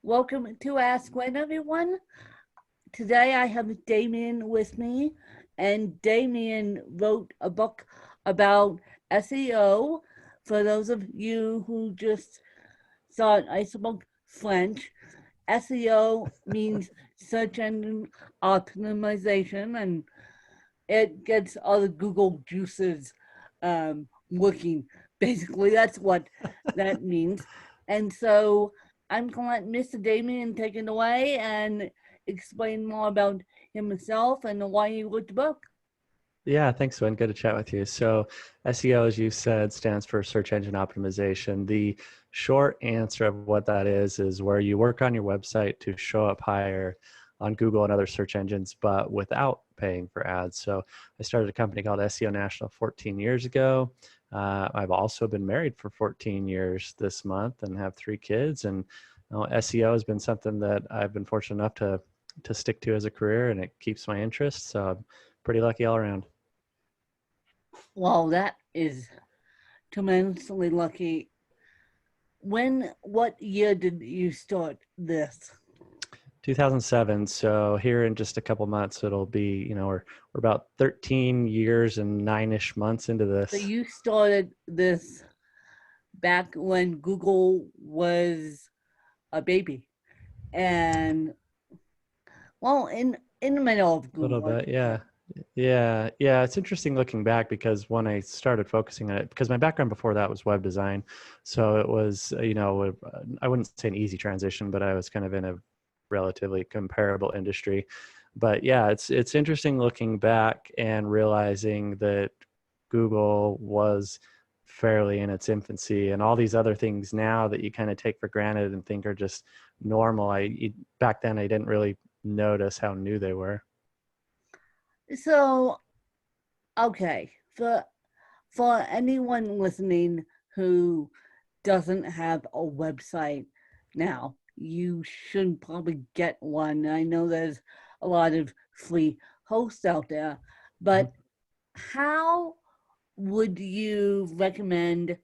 Welcome to Ask When, everyone. Today I have Damien with me, and Damien wrote a book about SEO. For those of you who just saw it, I spoke French. SEO means search engine optimization, and it gets all the Google juices working. Basically, that's what that means. And so I'm going to let Mr. Damien take it away and explain more about himself and why he wrote the book. Yeah, thanks, Wayne. Good to chat with you. So, SEO, as you said, stands for search engine optimization. The short answer of what that is where you work on your website to show up higher on Google and other search engines, but without paying for ads. So, I started a company called SEO National 14 years ago. I've also been married for 14 years this month and have 3 kids. And SEO has been something that I've been fortunate enough to stick to as a career, and it keeps my interest. So, I'm pretty lucky all around. Well, that is tremendously lucky. What year did you start this? 2007. So here in just a couple months, it'll be, we're about 13 years and 9-ish months into So this. you started this back when Google was a baby. And well, in the middle of A little Google, I bit, should say. yeah. Yeah. It's interesting looking back because when I started focusing on it, because my background before that was web design. So it was, I wouldn't say an easy transition, but I was kind of in a relatively comparable industry. But yeah, it's interesting looking back and realizing that Google was fairly in its infancy, and all these other things now that you kind of take for granted and think are just normal. Back then I didn't really notice how new they were. So, okay, for anyone listening who doesn't have a website now, you should probably get one. I know there's a lot of free hosts out there, but how would you recommend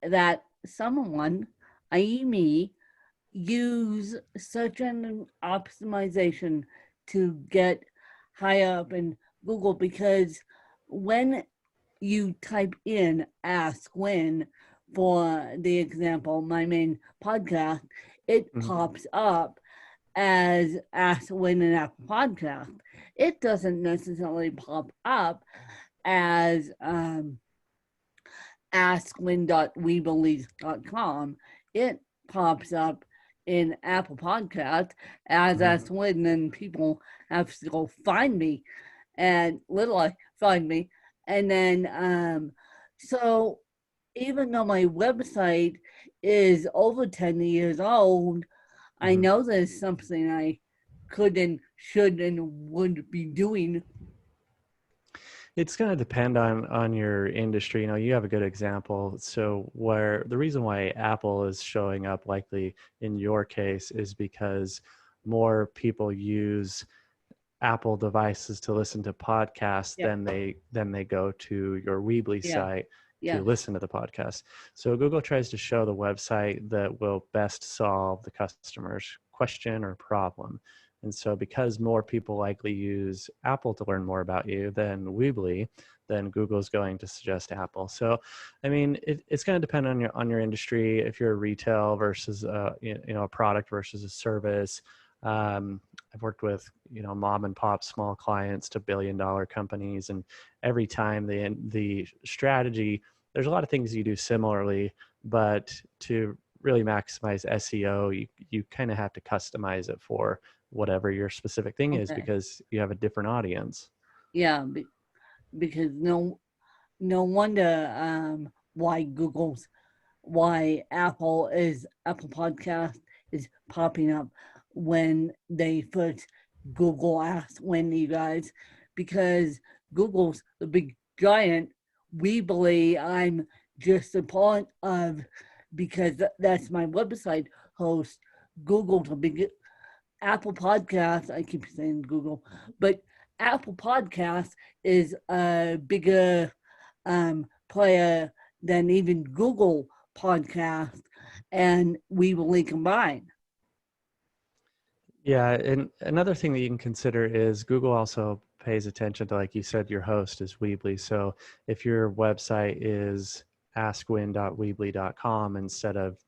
that someone, i.e., me, use search engine optimization to get higher up in Google? Because when you type in Ask When, for the example, my main podcast, it Mhm. pops up as Ask When an Apple podcast. It doesn't necessarily pop up as askwin.weebelieve.com. It pops up in Apple Podcast as Mhm. Ask When, and people have to go find me and literally find me. And then, so even though my website is over 10 years old, I Mhm. know there's something I could and should and would be doing. It's going to depend on your industry. You have a good example. So where the reason why Apple is showing up likely in your case is because more people use Apple devices to listen to podcasts Yeah, than they go to your Weebly yeah, site to yes. listen to the podcast. So Google tries to show the website that will best solve the customer's question or problem. And so because more people likely use Apple to learn more about you than Weebly, then Google's going to suggest Apple. So, I mean, it's going to depend on your industry. If you're a retail versus a product versus a service. I've worked with mom and pop small clients to $1 billion companies, and every time the strategy, there's a lot of things you do similarly, but to really maximize SEO, you kind of have to customize it for whatever your specific thing is Okay. because you have a different audience. Yeah, because no wonder why Apple Podcast is popping up when they first Google asked when you guys, because Google's the big giant. We believe I'm just a part of, because that's my website host. Google's a big Apple Podcast. I keep saying Google, but Apple Podcast is a bigger player than even Google Podcast, and we will combine. Yeah, and another thing that you can consider is Google also pays attention to, like you said, your host is Weebly. So if your website is askwin.weebly.com instead of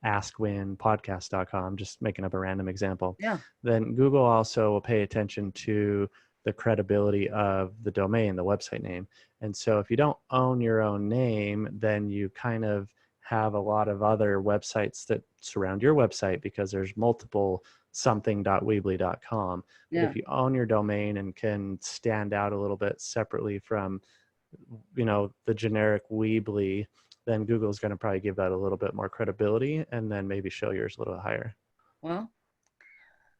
askwinpodcast.com, just making up a random example, Yeah. then Google also will pay attention to the credibility of the domain, the website name. And so if you don't own your own name, then you kind of have a lot of other websites that surround your website because there's multiple something.weebly.com. But Yeah. if you own your domain and can stand out a little bit separately from, you know, the generic Weebly, then Google's going to probably give that a little bit more credibility and then maybe show yours a little higher. Well,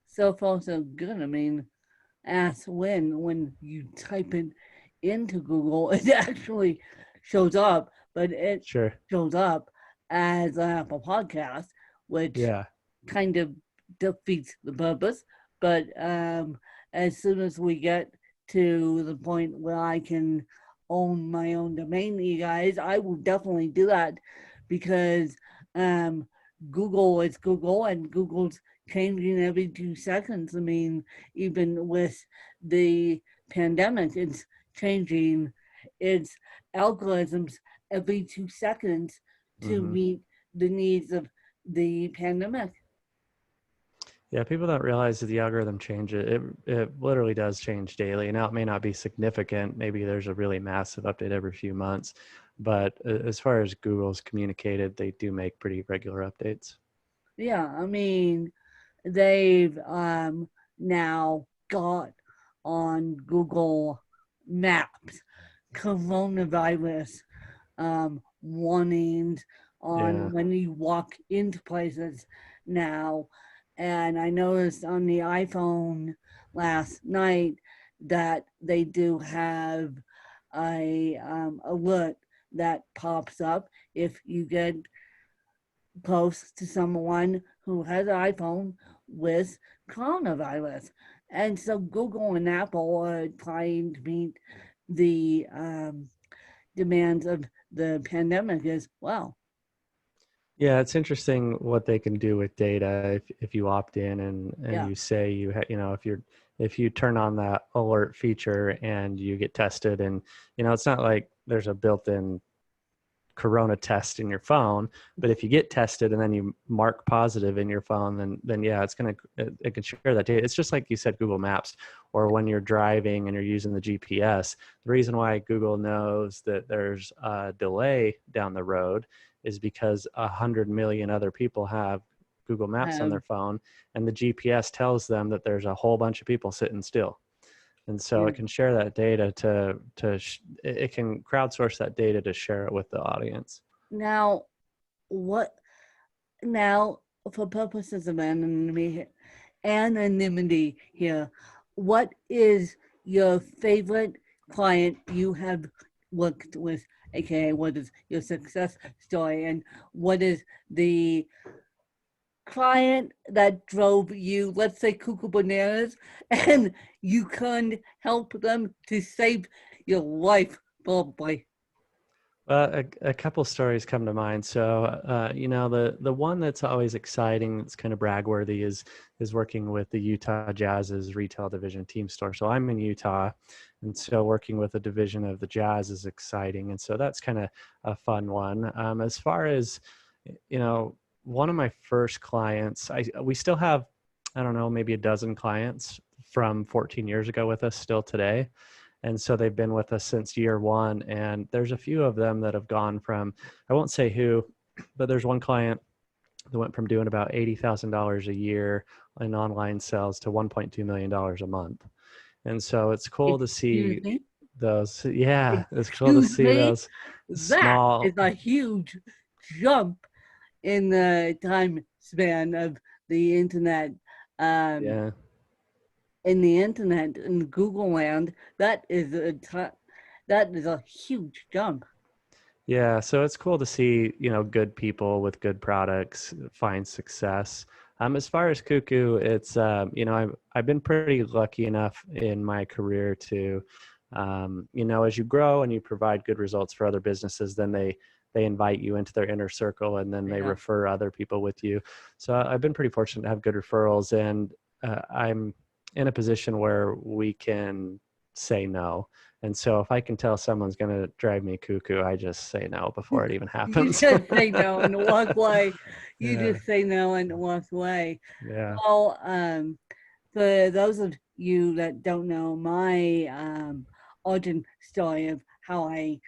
so far so good. I mean, ask when you type it into Google, it actually shows up, but it Sure. shows up as an Apple podcast, which Yeah. kind of defeats the purpose. But as soon as we get to the point where I can own my own domain, you guys, I will definitely do that because um, Google is Google, and Google's changing every 2 seconds. I mean, even with the pandemic, it's changing its algorithms every 2 seconds to Mm-hmm. meet the needs of the pandemic. Yeah, people don't realize that the algorithm changes. It literally does change daily. Now it may not be significant. Maybe there's a really massive update every few months, but as far as Google's communicated, they do make pretty regular updates. Yeah, I mean, they've now got on Google Maps coronavirus warnings Yeah. on when you walk into places now. And I noticed on the iPhone last night that they do have a alert that pops up if you get close to someone who has an iPhone with coronavirus. And so Google and Apple are trying to meet the demands of the pandemic as well. Yeah, it's interesting what they can do with data if you opt in and Yeah. you say you know, if you turn on that alert feature and you get tested, and you know, it's not like there's a built-in corona test in your phone, but if you get tested and then you mark positive in your phone, then yeah, it can share that data. It's just like you said, Google Maps, or when you're driving and you're using the GPS. The reason why Google knows that there's a delay down the road is because 100 million other people have Google Maps on their Have phone, and the GPS tells them that there's a whole bunch of people sitting still. And so yeah. it can share that data it can crowdsource that data to share it with the audience. Now what now for purposes of anonymity here, what is your favorite client you have worked with, aka what is your success story, and what is the client that drove you, let's say, cuckoo bananas, and you couldn't help them to save your life, probably. A couple stories come to mind. So, you know, the one that's always exciting, that's kind of bragworthy, is working with the Utah Jazz's retail division team store. So I'm in Utah, and so working with a division of the Jazz is exciting, and so that's kind of a fun one. As far as, you know, one of my first clients, we still have, I don't know, maybe a dozen clients from 14 years ago with us still today. And so they've been with us since year one. And there's a few of them that have gone from, I won't say who, but there's one client that went from doing about $80,000 a year in online sales to $1.2 million a month. And so it's cool to Excuse see me. those. Yeah, it's cool to Excuse see me. those That is small. a huge jump in the time span of the internet. Um, Yeah. in the internet in Google land, that is a huge jump. Yeah, so it's cool to see, you know, good people with good products find success. As far as Cuckoo, it's you know, I've been pretty lucky enough in my career to, you know, as you grow and you provide good results for other businesses, then they invite you into their inner circle, and then they Yeah. refer other people with you. So I've been pretty fortunate to have good referrals, and I'm in a position where we can say no. And so if I can tell someone's going to drive me cuckoo, I just say no before it even You happens. just say no and walk away. You Yeah. just say no and walk away. Yeah. Well, for those of you that don't know, my origin story of how I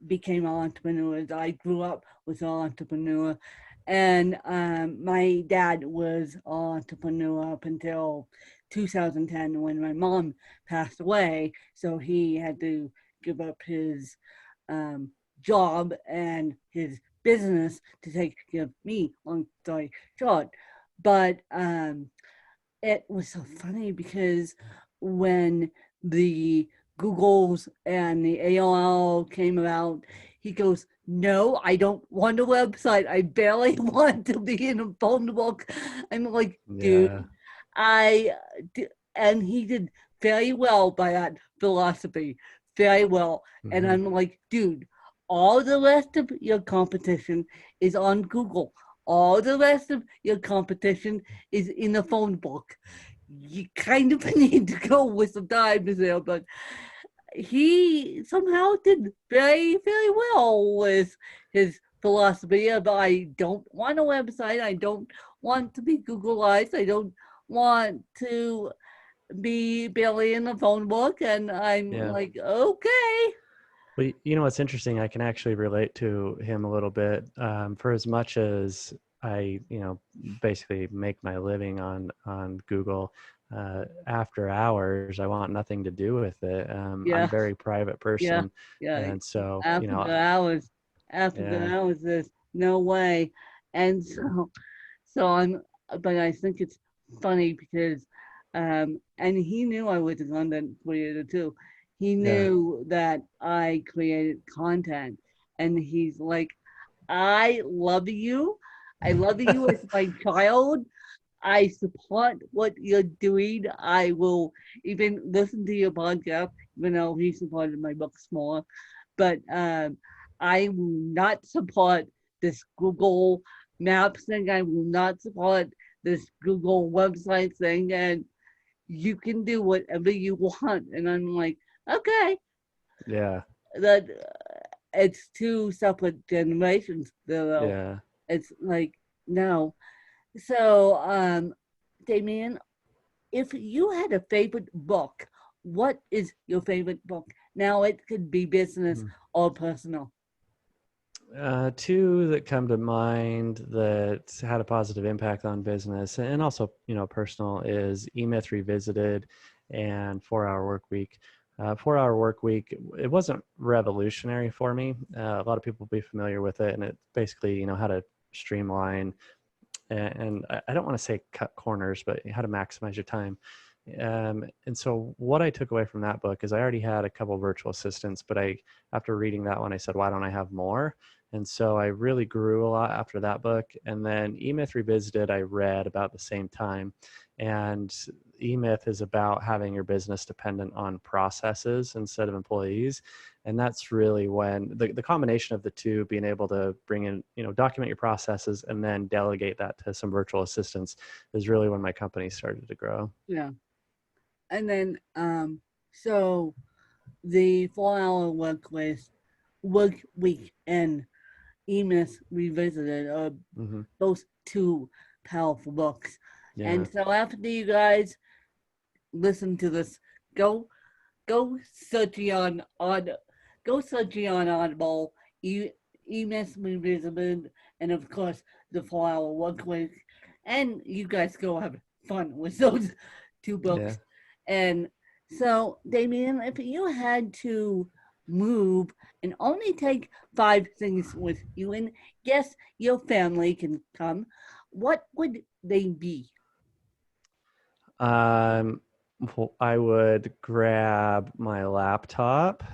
became an entrepreneur is I grew up with an entrepreneur, and my dad was an entrepreneur up until 2010 when my mom passed away. So he had to give up his um, job and his business to take care of me. Long story short, but it was so funny because when the Googles and the AOL came about, he goes, "No, I don't want a website. I barely want to be in a phone book." I'm like, dude, Yeah. I, and he did very well by that philosophy, very well. And Hmm. I'm like, dude, all the rest of your competition is on Google. All the rest of your competition is in a phone book. You kind of need to go with some time there, but he somehow did very, very well with his philosophy of I don't want a website, I don't want to be Googleized, I don't want to be barely in the phone book, and I'm Yeah. like, okay. Well, you know what's interesting? I can actually relate to him a little bit. For as much as I, basically make my living on Google, after hours, I want nothing to do with it. I'm a Yeah, very private yeah, person, yeah. and so After the hours, after the yeah, hours, there's no way. And so I'm, but I think it's funny because, and he knew I was a content creator too. He yeah, knew that I created content, and he's like, I love you. I love you as my child. I support what you're doing. I will even listen to your podcast, even though he supported my books more. But I will not support this Google Maps thing. I will not support this Google website thing. And you can do whatever you want. And I'm like, okay, yeah, that it's two separate generations, though. yeah. It's like, no. So, Damien, if you had a favorite book, what is your favorite book? Now it could be business Hmm. or personal. Two that come to mind that had a positive impact on business and also, personal is E-Myth Revisited and 4 Hour Work Week. 4 Hour Work Week, it wasn't revolutionary for me. A lot of people will be familiar with it, and it basically, how to streamline and I don't want to say cut corners, but how to maximize your time. And so what I took away from that book is I already had a couple virtual assistants, but after reading that one, I said, why don't I have more? And so I really grew a lot after that book. And then E-Myth Revisited, I read about the same time. And E-Myth is about having your business dependent on processes instead of employees. And that's really when the combination of the two, being able to bring in, document your processes and then delegate that to some virtual assistants, is really when my company started to grow. Yeah. And then, so the 4 hour work week and Emus Revisited are Hmm. both two powerful books. Yeah. And so after you guys listen to this, go go searching on go searching on Audible, Emus Revisited, and of course the 4 hour work week. And you guys go have fun with those two Yeah. books. And so, Damien, if you had to move and only take 5 things with you, and yes, your family can come, what would they be? Um, I would grab my laptop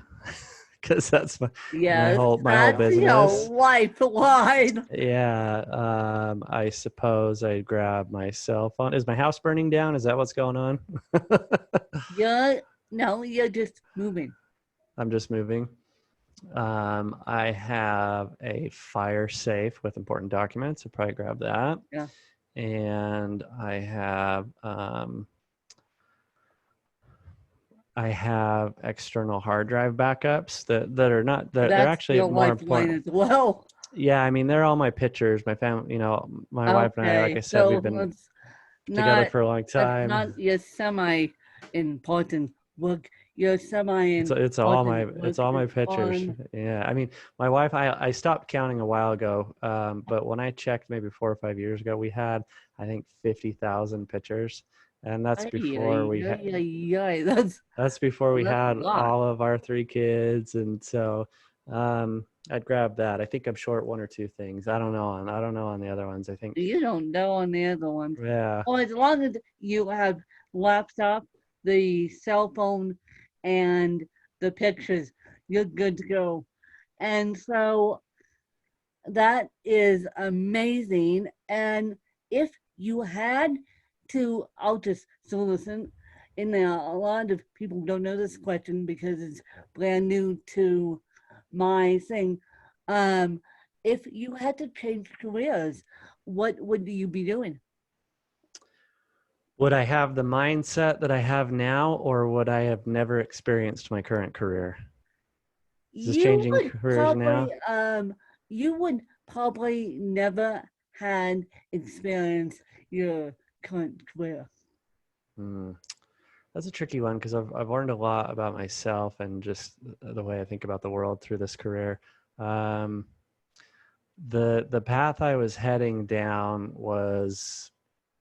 because that's my Yes, whole that's your business. lifeline. Yeah. I suppose I'd grab my cell phone. Is my house burning down? Is that what's going on? You're no, you're just moving. I'm just moving. I have a fire safe with important documents. I'd probably grab that. Yeah. and I have external hard drive backups that are not that they're That's actually your more lifeline important. as well. Yeah, I mean they're all my pictures, my family. My wife and I, like I Okay, said, we've so been let's together not for a long that's time. not your semi important work. Your semi important It's work all is my pictures. fun. Yeah, I mean, my wife, I stopped counting a while ago, but when I checked maybe 4 or 5 years ago, we had I think 50,000 pictures, and Ay, ay, ay, ay, ay. that's before we That's a had lot. all of our three kids, and so I'd grab that. I think I'm short one or two things. I don't know on the other ones. I think You don't know on the other ones. yeah. Well, as long as you have laptop, the cell phone, and the pictures, you're good to go. And so that is amazing. And if you had to, I'll just so listen. And a lot of people don't know this question because it's brand new to my thing. Um, if you had to change careers, what would you be doing? Would I have the mindset that I have now, or would I have never experienced my current career? Is this You changing would careers probably now? you would probably never had experience your current career. Hmm. That's a tricky one because I've learned a lot about myself and just the way I think about the world through this career. Um, the path I was heading down was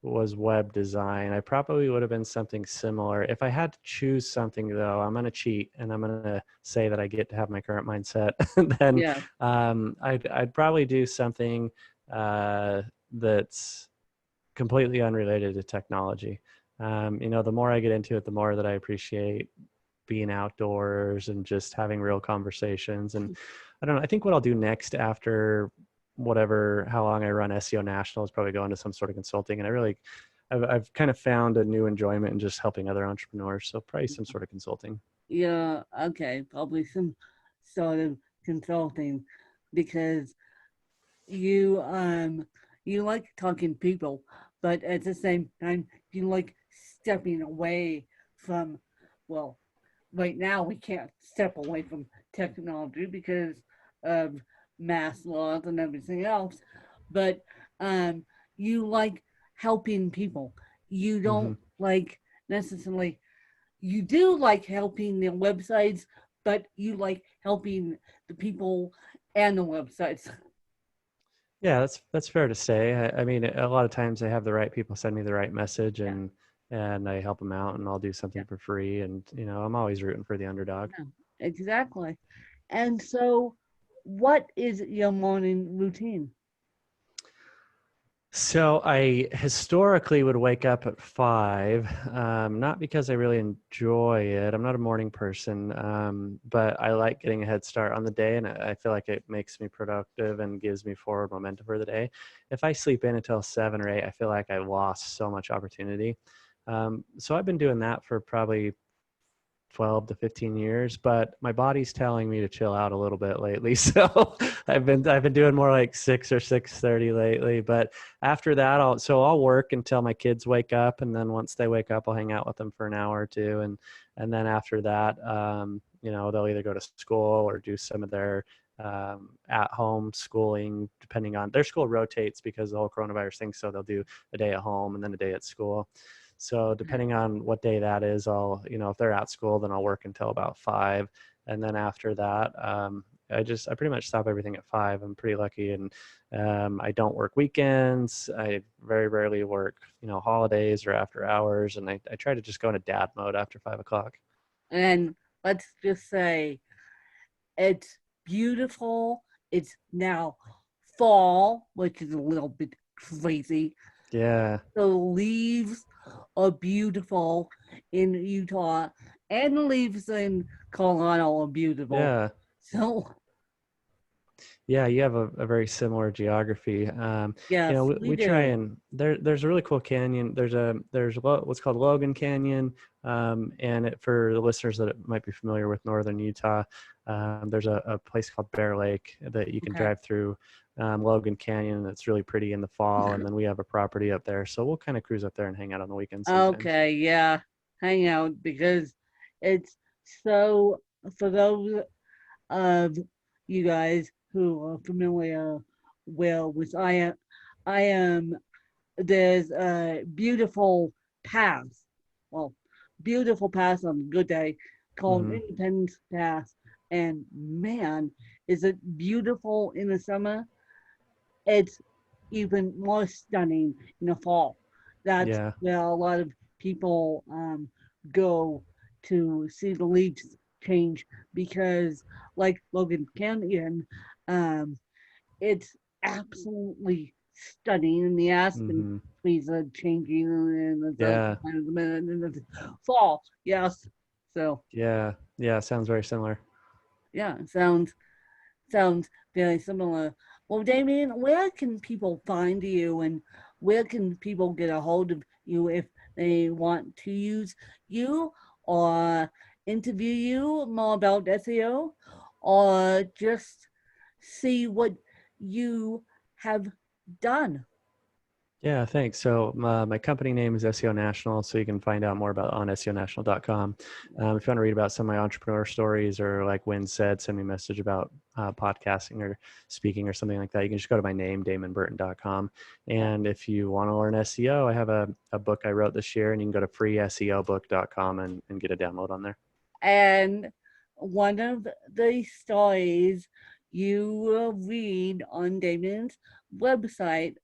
web design. I probably would have been something similar. If I had to choose something though, I'm gonna cheat and I'm gonna say that I get to have my current mindset. Then Yeah. I'd probably do something that's completely unrelated to technology. The more I get into it, the more that I appreciate being outdoors and just having real conversations. And I don't know, I think what I'll do next after how long I run SEO National is probably go into some sort of consulting. And I've kind of found a new enjoyment in just helping other entrepreneurs. So probably some sort of consulting. Yeah, okay, probably some sort of consulting because you you like talking to people, but at the same time you like stepping away from well, right now we can't step away from technology because of mass laws and everything else, but um you like helping people. You Mm-hmm. don't like necessarily you do like helping the websites, but you like helping the people and the websites. Yeah, that's fair to say. I mean, a lot of times I have the right people send me the right message, Yeah, and I help them out, and I'll do yeah, something for free. And I'm always rooting for the underdog. yeah, exactly. And so, what is your morning routine? So I historically would wake up at 5, not because I really enjoy it. I'm not a morning person, but I like getting a head start on the day, and I feel like it makes me productive and gives me forward momentum for the day. If I sleep in until 7 or 8, I feel like I lost so much opportunity. So I've been doing that for probably 12 to 15 years, but my body's telling me to chill out a little bit lately. So I've been doing more like 6 or 6:30 lately. But after that, I'll work until my kids wake up, and then once they wake up, I'll hang out with them for an hour or two, and then after that, they'll either go to school or do some of their at home schooling, depending on their school rotates because of the whole coronavirus thing. So they'll do a day at home and then a day at school. So depending on what day that is, if they're at school, then I'll work until about 5. And then after that, I pretty much stop everything at 5. I'm pretty lucky. And I don't work weekends. I very rarely work, holidays or after hours. And I try to just go into dad mode after 5 o'clock. And let's just say it's beautiful. It's now fall, which is a little bit crazy. Yeah. The leaves are beautiful in Utah, and the leaves in Colorado are beautiful. Yeah. So, Yeah, you have a very similar geography. yes, we We try do. and there's a really cool canyon. What's called Logan Canyon, and for the listeners that might be familiar with northern Utah, There's a place called Bear Lake that you can Okay. drive through, Logan Canyon. That's really pretty in the fall. And then we have a property up there. So we'll kind of cruise up there and hang out on the weekends sometimes. Okay, yeah. Hang out because it's so for those of you guys who are familiar well with I am there's a beautiful path. Well, beautiful path on a good day called Hmm. Independence Path. And man, is it beautiful in the summer? It's even more stunning in the fall. That's Yeah. where a lot of people go to see the leaves change because, like Logan Canyon, um, it's absolutely stunning, and the aspen Hmm. trees are changing in Yeah. the fall. Yes, so Yeah. Yeah. Sounds very similar. yeah, sounds very similar. Well, Damien, where can people find you, and where can people get a hold of you if they want to use you or interview you more about SEO or just see what you have done? Yeah, thanks. So my company name is SEO National, so you can find out more about on SEOnational.com. If you want to read about some of my entrepreneur stories or like Win said, send me a message about podcasting or speaking or something like that. You can just go to my name, damonburton.com. And if you want to learn SEO, I have a book I wrote this year, and you can go to freeseobook.com and get a download on there. And one of the stories you will read on Damon's website,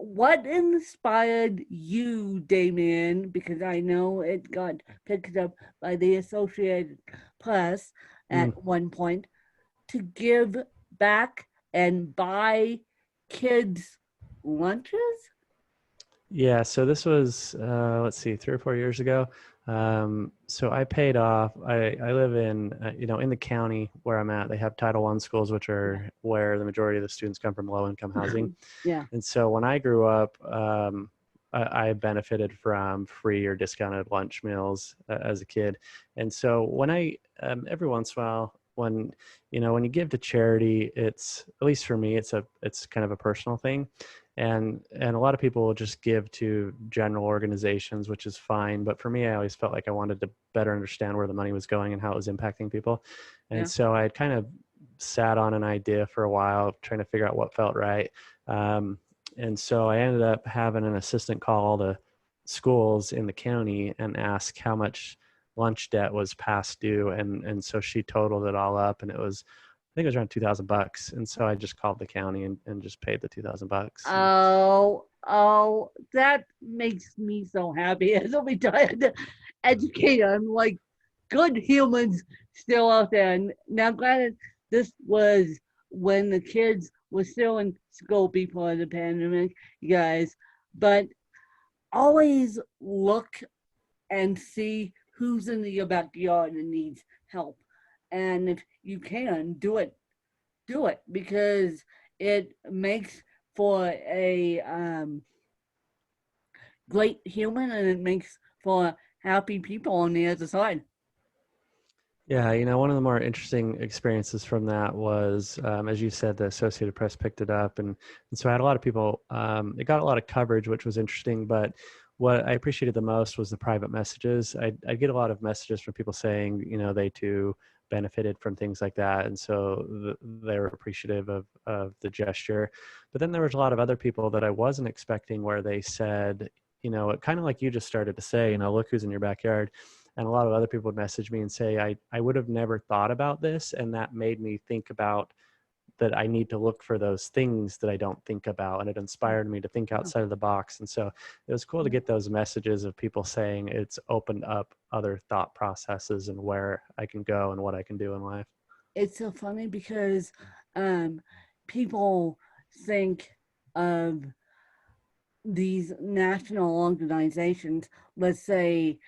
what inspired you, Damon? Because I know it got picked up by the Associated Press Mm. at one point to give back and buy kids lunches. Yeah, so this was let's see, 3 or 4 years ago. So I paid off. I live in in the county where I'm at. They have Title I schools, which Yeah. are where the majority of the students come from, low income housing. Yeah. And so when I grew up, I benefited from free or discounted lunch meals as a kid. And so when I every once in a while, when you give to charity, it's, at least for me, it's kind of a personal thing, and a lot of people will just give to general organizations, which is fine, but for me, I always felt like I wanted to better understand where the money was going and how it was impacting people. And Yeah. so I had kind of sat on an idea for a while trying to figure out what felt right. And so I ended up having an assistant call all the schools in the county and ask how much lunch debt was past due, and so she totaled it all up, and I think it was around $2,000. And so I just called the county and just paid the $2,000. And Oh, that makes me so happy as a retired educator. I'm like, good humans still out there. And now, granted, this was when the kids were still in school before the pandemic, you guys, but always look and see who's in your backyard and needs help. And if you can, do it because it makes for a great human and it makes for happy people on the other side. yeah, one of the more interesting experiences from that was, as you said, the Associated Press picked it up, and so I had a lot of people. It got a lot of coverage, which was interesting. But what I appreciated the most was the private messages. I get a lot of messages from people saying, they too benefited from things like that, and so they were appreciative of the gesture. But then there was a lot of other people that I wasn't expecting, where they said, kind of like you just started to say, look who's in your backyard. And a lot of other people would message me and say, I would have never thought about this, and that made me think about that I need to look for those things that I don't think about, and it inspired me to think outside of the box. And so it was cool to get those messages of people saying it's opened up other thought processes and where I can go and what I can do in life. It's so funny because um, people think of these national organizations, let's say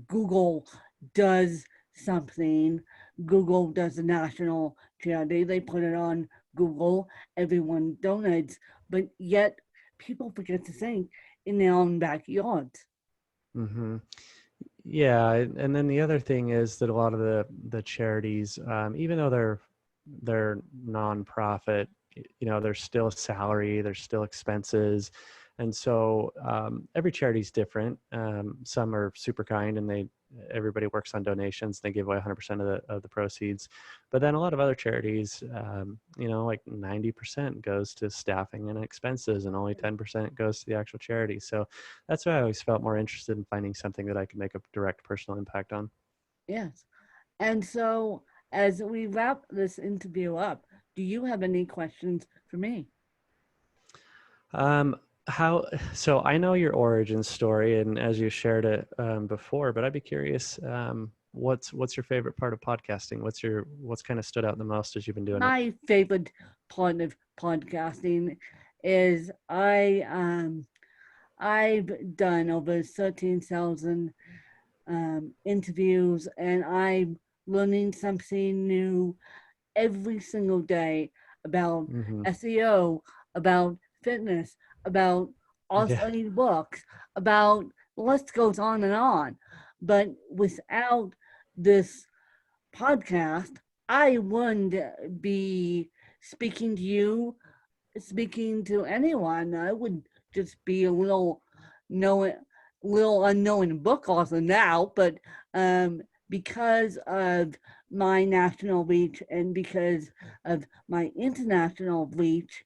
Google does something. Google does a national charity. They put it on Google. Everyone donates, but yet people forget to think in their own backyards. Hmm. Yeah, and then the other thing is that a lot of the charities, even though they're nonprofit, there's still a salary, there's still expenses, and so every charity is different. Some are super kind, and everybody works on donations. They give away 100% of the proceeds, but then a lot of other charities, like 90% goes to staffing and expenses, and only 10% goes to the actual charity. So that's why I always felt more interested in finding something that I could make a direct personal impact on. Yes. And so, as we wrap this interview up, do you have any questions for me? Um, so I know your origin story, and as you shared it before, but I'd be curious, what's your favorite part of podcasting? What's kind of stood out the most as you've been doing it? My favorite part of podcasting is I've done over 13,000 interviews, and I'm learning something new every single day about Hmm. SEO, about fitness, about Yeah. authoring books, about the list goes on and on. But without this podcast, I wouldn't be speaking to you, speaking to anyone. I would just be a knowing, little unknown book author now, but because of my national reach and because of my international reach,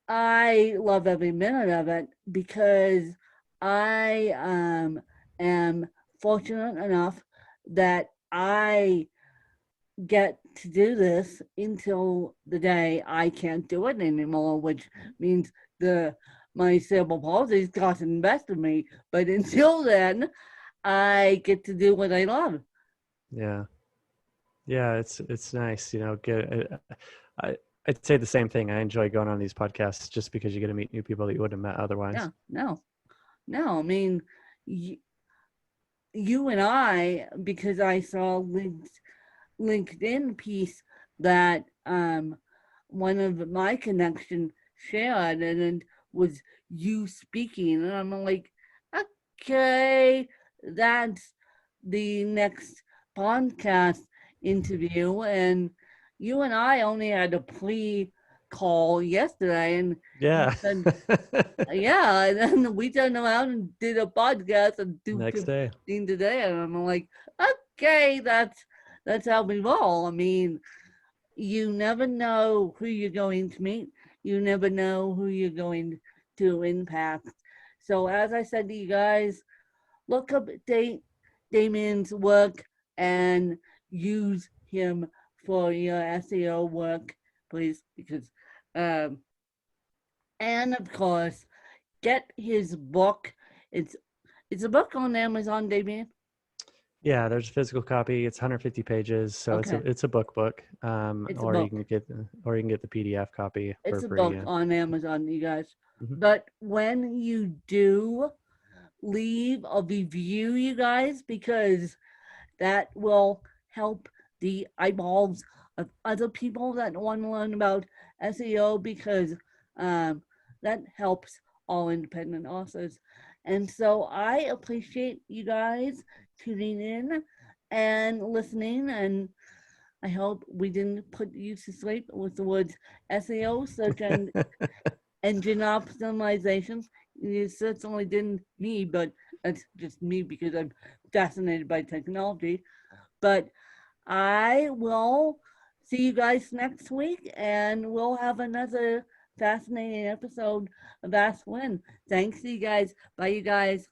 I love every minute of it because I am fortunate enough that I get to do this until the day I can't do it anymore, which means the my cerebral palsy's gotten the best of me. But until then, I get to do what I love. Yeah. Yeah, it's nice, I I'd say the same thing. I enjoy going on these podcasts just because you get to meet new people that you wouldn't have met otherwise. Yeah, no. I mean, y- you and I, because I saw LinkedIn piece that one of my connection shared, and it was you speaking, and I'm like, okay, that's the next podcast interview, and you and I only had a pre-call yesterday, and you Yeah. said, yeah, and then we turned around and did a podcast and do Next day. 15 today, and I'm like, okay, that's how we roll. I mean, you never know who you're going to meet. You never know who you're going to impact. So as I said to you guys, look up Damon's work and use him for your SEO work, please, because um, and of course get his book. It's it's a book on Amazon, Damien. Yeah, there's a physical copy. It's 150 pages, so Okay, it's a book. it's a Or you book. can get the PDF copy for It's a free. book Yeah. on Amazon, you guys. Hmm. But when you do, leave a review, you guys, because that will help the eyeballs of other people that want to learn about SEO, because um, that helps all independent authors. And so I appreciate you guys tuning in and listening. And I hope we didn't put you to sleep with the words SEO, search engine optimization. You certainly didn't me, but that's just me because I'm fascinated by technology. But I will see you guys next week, and we'll have another fascinating episode of Ask Win. Thanks, you guys. Bye, you guys.